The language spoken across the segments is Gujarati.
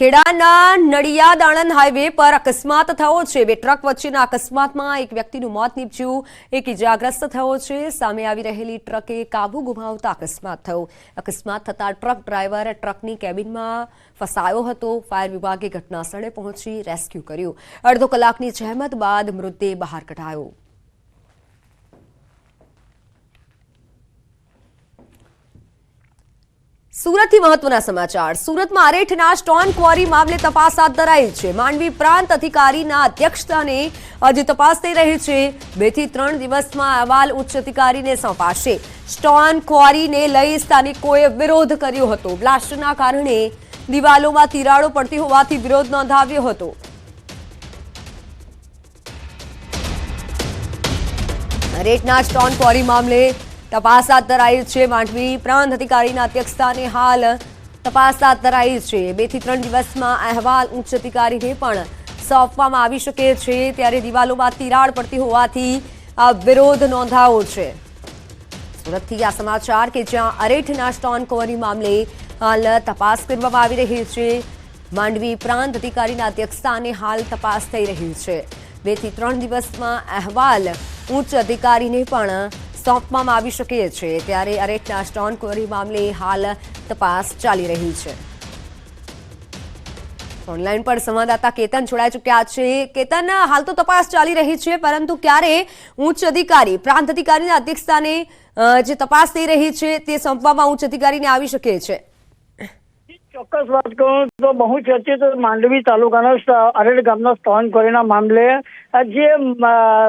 ખેડાના નડિયાદ આણંદ હાઈવે પર અકસ્માત થયો છે। બે ટ્રક વચ્ચેના અકસ્માતમાં એક વ્યક્તિનું મોત નીપજ્યું, એક ઇજાગ્રસ્ત થયો છે। સામે આવી રહેલી ટ્રકે કાબુ ગુમાવતા અકસ્માત થયો। અકસ્માત થતા ટ્રક ડ્રાઈવર ટ્રકની કેબિનમાં ફસાયો હતો। ફાયર વિભાગે ઘટનાસ્થળે પહોંચી રેસ્ક્યુ કર્યું। અડધો કલાકની જહેમત બાદ મૃતદેહ બહાર કઢાયો। સુરતથી મહત્વના સમાચાર। સુરતમાં અરેઠના સ્ટોન ક્વોરી મામલે તપાસ હાથ ધરાઈ છે। માંડવી પ્રાંત અધિકારીના અધ્યક્ષસ્થાને આજે તપાસ થઈ રહી છે। 2 થી 3 દિવસમાં અહેવાલ ઉચ્ચ અધિકારીને સોંપાશે। સ્ટોન ક્વોરીને લઈ સ્થાનિકોએ વિરોધ કર્યો હતો। બ્લાસ્ટના કારણે દિવાલોમાં તિરાડો પડતી હોવાથી વિરોધ નોંધાવ્યો હતો। અરેઠના સ્ટોન ક્વોરી મામલે તપાસ હાથ ધરાઈ છે। માંડવી પ્રાંત અધિકારીના અધ્યક્ષસ્થાને હાલ તપાસ હાથ ધરાઈ છે। 2 થી 3 દિવસમાં અહેવાલ ઉચ્ચ અધિકારીને પણ સોંપવામાં આવી શકે છે। ત્યારે દિવાલોમાં તિરાડ પડતી હોવાથી આ વિરોધ નોંધાયો છે। સુરતથી આ સમાચાર કે જ્યાં અરેઠના સ્ટોન ક્વોરી મામલે હાલ તપાસ કરવામાં આવી રહી છે। માંડવી પ્રાંત અધિકારીના અધ્યક્ષસ્થાને હાલ તપાસ થઈ રહી છે। 2 થી 3 દિવસમાં અહેવાલ ઉચ્ચ અધિકારીને પણ સોંપવામાં આવી શકે છે। ત્યારે અરેઠના સ્ટોન ક્વોરી મામલે હાલ તપાસ ચાલી રહી છે। ઓનલાઈન પર સંવાદદાતા કેતન જોડાઈ ચૂક્યા છે। કેતન, હાલ તો તપાસ ચાલી રહી છે, પરંતુ ક્યારે ઉચ્ચ અધિકારી પ્રાંત અધિકારીના અધ્યક્ષસ્થાને જે તપાસ થઈ રહી છે તે સોંપવામાં ઉચ્ચ અધિકારીને આવી શકે છે? ચોક્કસ વાત કરું તો બહુ ચર્ચિત માંડવી તાલુકાના અરેઠ ગામના સ્ટોન ક્વોરીના મામલે જે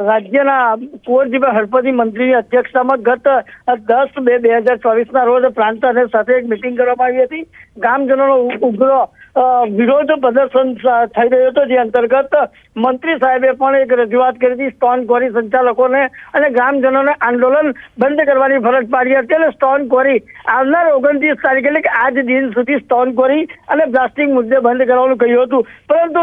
રાજ્યના કુંવરજીભાઈ હળપતિ મંત્રીની અધ્યક્ષતામાં ગત 10/2/2024 રોજ પ્રાંત સાથે એક મિટિંગ કરવામાં આવી હતી। ગામજનોનો ઉગ્ર વિરોધ પ્રદર્શન થઈ રહ્યો હતો, જે અંતર્ગત મંત્રી સાહેબે પણ એક રજૂઆત કરી હતી સ્ટોન ક્વોરી સંચાલકોને અને ગ્રામજનોને આંદોલન બંધ કરવાની ફરજ પાડી હતી। અને સ્ટોન ક્વોરી આવનાર 29 તારીખ એટલે કે આજ દિન સુધી સ્ટોન ક્વોરી અને બ્લાસ્ટિંગ મુદ્દે બંધ કરવાનું કહ્યું હતું। પરંતુ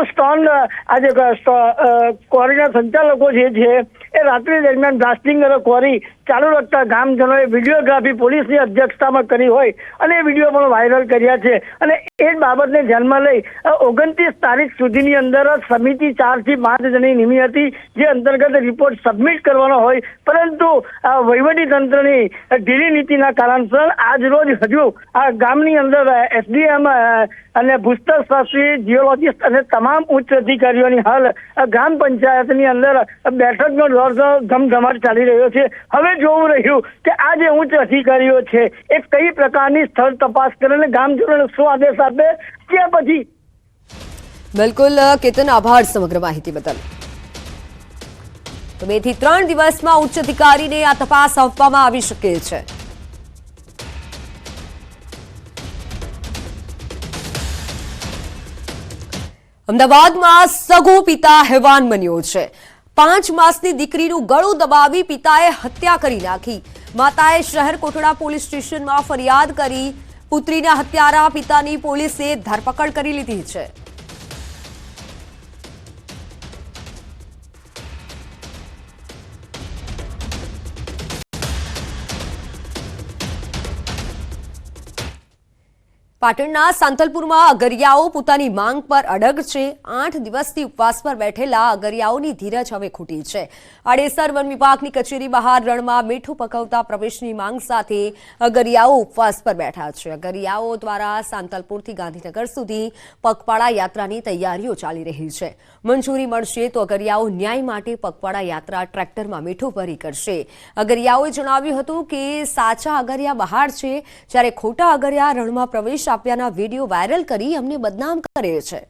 ક્વોરીના સંચાલકો જે છે એ રાત્રિ દરમિયાન બ્લાસ્ટિંગ અને ક્વોરી ચાલુ રાખતા ગામજનોએ વિડીયોગ્રાફી પોલીસની અધ્યક્ષતામાં કરી હોય અને એ વિડીયો પણ વાયરલ કર્યા છે। અને એ બાબતને ધ્યાનમાં લઈ 29 તારીખ સુધીની અંદર સમિતિ 4 થી 5 જણી નિમી હતી, જે અંતર્ગત રિપોર્ટ સબમિટ કરવાનો હોય, પરંતુ વહીવટી તંત્રની ઢીલી નીતિના કારણસર આજ રોજ હજુ આ ગામની અંદર એસડીએમ અને ભૂસ્તરશાસ્ત્રી, જીઓલોજીસ્ટ અને તમામ ઉચ્ચ અધિકારીઓની હાલ ગ્રામ પંચાયતની અંદર બેઠકનો દોર ધમધમાટ ચાલી રહ્યો છે। હવે જોવું રહ્યું કે આ જે ઉચ્ચ અધિકારીઓ છે એ કઈ પ્રકારની સ્થળ તપાસ કરે અને ગામજનોને શું આદેશ આપે તે પછી। બિલકુલ કેતન, આભાર સમગ્ર માહિતી બદલ। તો 2 થી 3 દિવસમાં ઉચ્ચ અધિકારીને આ તપાસ સોંપવામાં આવી શકે છે। અમદાવાદમાં સગો પિતા હેવાન બન્યો છે। 5 માસની દીકરીનું ગળું દબાવી પિતાએ હત્યા કરી નાખી। માતાએ શહેર કોટડા પોલીસ સ્ટેશનમાં ફરિયાદ કરી। પુત્રીના હત્યારા પિતાની પોલીસે ધરપકડ કરી લીધી છે। પાટણના સાંતલપુરમાં અગરિયાઓ પોતાની માંગ પર અડગ છે। 8 દિવસથી ઉપવાસ પર બેઠેલા અગરિયાઓની ધીરજ હવે ખૂટી છે। આડેસર વન વિભાગની કચેરી બહાર રણમાં મીઠું પકવતા પ્રવેશની માંગ સાથે અગરિયાઓ ઉપવાસ પર બેઠા છે। અગરિયાઓ દ્વારા સાંતલપુરથી ગાંધીનગર સુધી પગપાળા યાત્રાની તૈયારીઓ ચાલી રહી છે। મંજૂરી મળશે તો અગરિયાઓ ન્યાય માટે પગપાળા યાત્રા ટ્રેક્ટરમાં મીઠું ભરી કરશે। અગરિયાઓએ જણાવ્યું હતું કે સાચા અગરિયા બહાર છે, જ્યારે ખોટા અગરિયા રણમાં પ્રવેશ આપ્યાના વિડીયો વાયરલ કરી અમને બદનામ કરે છે।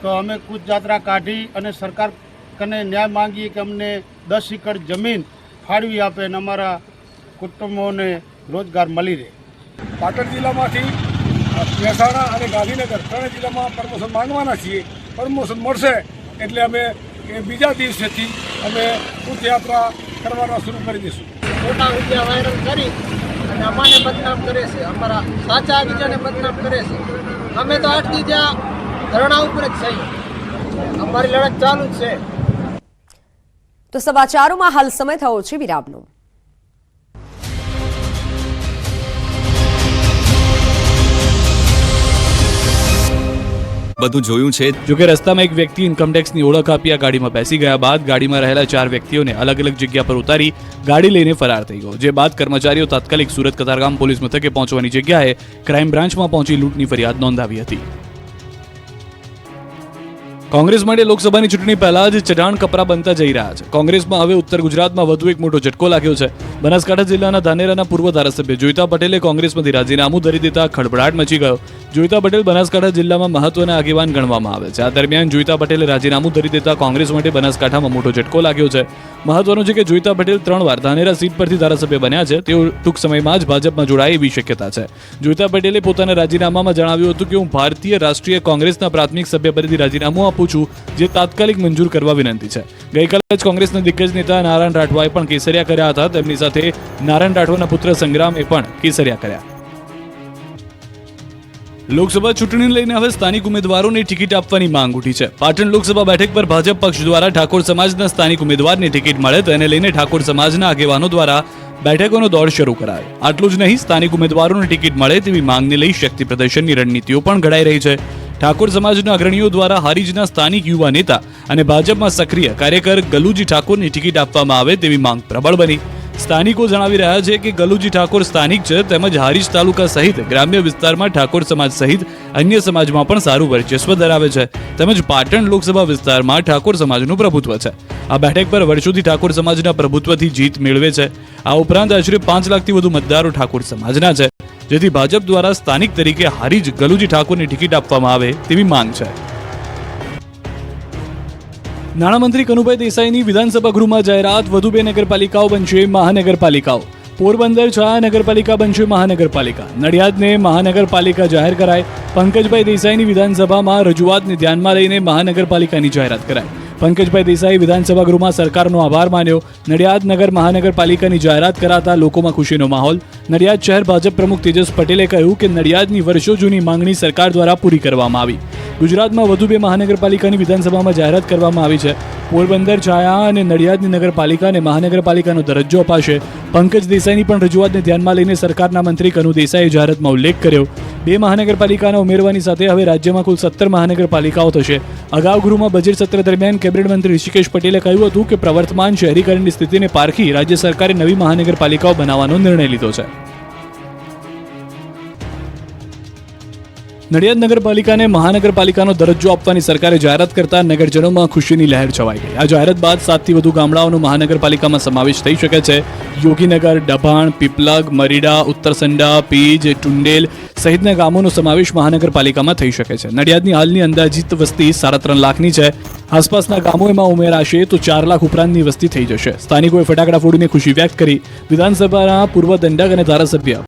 તો અમે કૂચ યાત્રા કાઢી અને સરકાર કને ન્યાય માંગીએ કે અમને 10 એકર જમીન ફાળવી આપે અને અમારા કુટુંબોને રોજગાર મળી રહે। પાટણ જિલ્લામાંથી મહેસાણા અને ગાંધીનગર 3 જિલ્લામાં પ્રમોશન માંગવાના છીએ। પ્રમોશન મળશે એટલે અમે બીજા દિવસેથી અમે કૂચ યાત્રા કરવાના શરૂ કરી દઈશું। ખોટા વિડીયો વાયરલ કરી અને અમાને બદનામ કરે છે, અમારા સાચા વિજયને બદનામ કરે છે। અમે તો આટલી ત્યાં ધરણા ઉપર જ છીએ, અમારી લડત ચાલુ જ છે। તો સમાચારોમાં હાલ સમય થયો છે વિરામનો। બધું જોયું છે. જોકે રસ્તામાં એક વ્યક્તિ ઇન્કમટેક્સની ઓળખ આપી આ ગાડીમાં બેસી ગયા બાદ ગાડીમાં રહેલા 4 વ્યક્તિઓને અલગ અલગ જગ્યા પર ઉતારી ગાડી લઈને ફરાર થઈ ગયો. જે બાદ કર્મચારીઓ તાત્કાલિક સુરત કતારગામ પોલીસ મથકે પહોંચવાની જગ્યાએ ક્રાઇમ બ્રાન્ચમાં પહોંચી લૂંટની ફરિયાદ નોંધાવી હતી. કોંગ્રેસ માટે લોકસભાની ચૂંટણી પહેલા જ ચઢાણ કપરા બનતા જઈ રહ્યા છે. કોંગ્રેસમાં હવે ઉત્તર ગુજરાતમાં વધુ એક મોટો ઝટકો લાગ્યો છે. બનાસકાંઠા જિલ્લાના ધાનેરાના પૂર્વ ધારાસભ્ય જોઈતા પટેલે કોંગ્રેસમાંથી રાજીનામું ધરી દેતા ખળભળાટ મચી ગયો. જોઈતા પટેલ બનાસકાંઠા જિલ્લામાં મહત્વના આગેવાન ગણવામાં આવે છે. આ દરમિયાન જોઈતા પટેલે રાજીનામું ધરી દેતા કોંગ્રેસ માટે બનાસકાંઠામાં મોટો ઝટકો લાગ્યો છે. મહત્વનું છે કે જોઈતા પટેલ 3 વાર ધાનેરા સીટ પરથી ધારાસભ્ય બન્યા છે. તેઓ ટૂંક સમયમાં જ ભાજપમાં જોડાય એવી શક્યતા છે. જોઈતા પટેલે પોતાના રાજીનામામાં જણાવ્યું હતું કે હું ભારતીય રાષ્ટ્રીય કોંગ્રેસના પ્રાથમિક સભ્ય પદેથી રાજીનામું આપું છું, જે તાત્કાલિક મંજૂર કરવા વિનંતી છે. ગઈકાલે જ કોંગ્રેસના દિગ્ગજ નેતા નારાયણ રાઠવાએ પણ કેસરિયા કર્યા હતા. તેમની સાથે નારાયણ રાઠવાના પુત્ર સંગ્રામે પણ કેસરિયા કર્યા. લોકસભા ચૂંટણીને લઈને હવે સ્થાનિક ઉમેદવારોને ટિકિટ આપવાની માંગ ઉઠી છે. પાટણ લોકસભા બેઠક પર ભાજપ પક્ષ દ્વારા ઠાકોર સમાજના સ્થાનિક ઉમેદવારને ટિકિટ મળે તેને લઈને ઠાકોર સમાજના આગેવાનો દ્વારા બેઠકોનો દોડ શરૂ કરાયો. આટલું જ નહીં, સ્થાનિક ઉમેદવારોને ટિકિટ મળે તેવી માંગને લઈ શક્તિ પ્રદર્શનની રણનીતિઓ પણ ઘડાઈ રહી છે. ઠાકોર સમાજના અગ્રણીઓ દ્વારા હારીજના સ્થાનિક યુવા નેતા અને ભાજપમાં સક્રિય કાર્યકર ગલુજી ઠાકોરને ટિકિટ આપવામાં આવે તેવી માંગ પ્રબળ બની. સ્થાનિકો જણાવી રહ્યા છે કે ગલુજી ઠાકોર સ્થાનિક છે, તેમજ હારીજ તાલુકા સહિત ગ્રામ્ય વિસ્તારમાં ઠાકોર સમાજ સહિત અન્ય સમાજમાં પણ સારું વર્ચસ્વ ધરાવે છે. તેમજ પાટણ લોકસભા વિસ્તારમાં ઠાકોર સમાજનું પ્રભુત્વ છે. આ બેઠક પર વર્ષોથી ઠાકોર સમાજના પ્રભુત્વથી જીત મેળવે છે. આ ઉપરાંત આશરે 5 લાખથી વધુ મતદારો ઠાકોર સમાજના છે, જેથી ભાજપ દ્વારા સ્થાનિક તરીકે હારીજ ગલુજી ઠાકોરને ટિકિટ આપવામાં આવે તેવી માંગ છે. નાણામંત્રી કનુભાઈ દેસાઈની વિધાનસભા ગૃહમાં જાહેરાત, વધુ 2 નગરપાલિકાઓ બનશે મહાનગરપાલિકાઓ. પોરબંદર છાયા નગરપાલિકા બનશે મહાનગરપાલિકા. નડિયાદને મહાનગરપાલિકા જાહેર કરાય. પંકજભાઈ દેસાઈની વિધાનસભામાં રજૂઆતને ધ્યાનમાં લઈને મહાનગરપાલિકાની જાહેરાત કરાય. પંકજભાઈ દેસાઈ વિધાનસભા ગૃહમાં સરકારનો આભાર માન્યો. નડિયાદ નગર મહાનગરપાલિકાની જાહેરાત કરાતા લોકોમાં ખુશીનો માહોલ. નડિયાદ શહેર ભાજપ પ્રમુખ તેજસ પટેલે કહ્યું કે નડિયાદની વર્ષો જૂની માંગણી સરકાર દ્વારા પૂરી કરવામાં આવી. ગુજરાતમાં વધુ 2 મહાનગરપાલિકાની વિધાનસભામાં જાહેરાત કરવામાં આવી છે. પોરબંદર છાયા અને નડિયાદની નગરપાલિકાને મહાનગરપાલિકાનો દરજ્જો અપાશે. પંકજ દેસાઈની પણ રજૂઆતને ધ્યાનમાં લઈને સરકારના મંત્રી કનુ દેસાઈએ જાહેરાતમાં ઉલ્લેખ કર્યો. 2 મહાનગરપાલિકાના ઉમેરવાની સાથે હવે રાજ્યમાં કુલ 17 મહાનગરપાલિકાઓ થશે. અગાઉ ગૃહમાં બજેટ સત્ર દરમિયાન કેબિનેટ મંત્રી ઋષિકેશ પટેલે કહ્યું હતું કે પ્રવર્તમાન શહેરીકરણની સ્થિતિને પારખી રાજ્ય સરકારે નવી મહાનગરપાલિકાઓ બનાવવાનો નિર્ણય લીધો છે. નડિયાદ નગરપાલિકાને મહાનગરપાલિકાનો દરજ્જો આપવાની સરકારે જાહેરાત કરતા નગરજનોમાં ખુશીની લહેર છવાઈ ગઈ. આ જાહેરાત બાદ 7 થી વધુ ગામડાઓનો મહાનગરપાલિકામાં સમાવેશ થઈ શકે છે. યોગીનગર, ડભાણ, પીપલગ, મરીડા, ઉત્તરસંડા, પીજ, ટુંડેલ સહિતના ગામોનો સમાવેશ મહાનગરપાલિકામાં થઈ શકે છે. નડિયાદની હાલની અંદાજિત વસ્તી 3.5 લાખની છે. આસપાસના ગામો એમાં ઉમેરાશે તો 4 લાખ ઉપરાંતની વસ્તી થઈ જશે. સ્થાનિકોએ ફટાકડા ફોડીને ખુશી વ્યક્ત કરી. વિધાનસભાના પૂર્વ દંડક અને ધારાસભ્ય